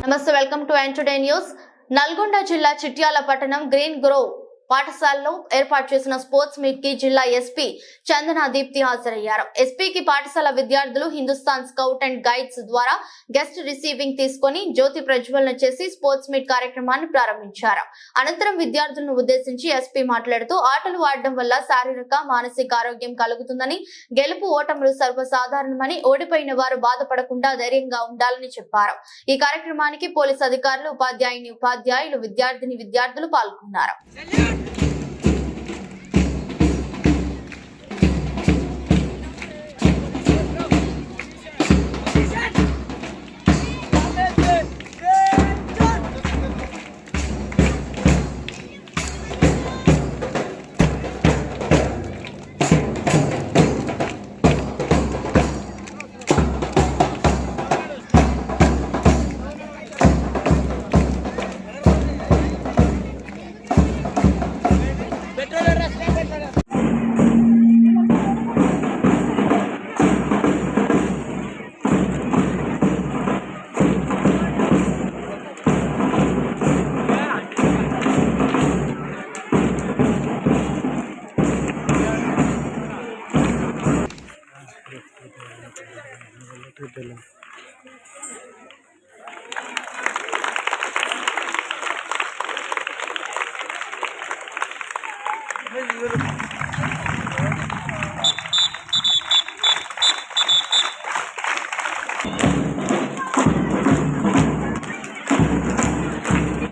నమస్తే, welcome to today news. Nalgonda జిల్లా చిట్యాల పట్టణం గ్రీన్ గ్రోవ్ పాఠశాలలో ఏర్పాటు చేసిన స్పోర్ట్స్ మీట్ కి జిల్లా ఎస్పీ చందన దీప్తి హాజరయ్యారు. ఎస్పీకి పాఠశాల విద్యార్థులు హిందుస్థాన్ స్కౌట్ అండ్ గైడ్స్ ద్వారా గెస్ట్ రిసీవింగ్ తీసుకుని జ్యోతి ప్రజ్వలన చేసి స్పోర్ట్స్ మీట్ కార్యక్రమాన్ని ప్రారంభించారు. అనంతరం విద్యార్థులను ఉద్దేశించి ఎస్పీ మాట్లాడుతూ ఆటలు ఆడడం వల్ల శారీరక మానసిక ఆరోగ్యం కలుగుతుందని, గెలుపు ఓటములు సర్వసాధారణమని, ఓడిపోయిన వారు బాధపడకుండా ధైర్యంగా ఉండాలని చెప్పారు. ఈ కార్యక్రమానికి పోలీసు అధికారులు, ఉపాధ్యాయులు, విద్యార్థులు పాల్గొన్నారు.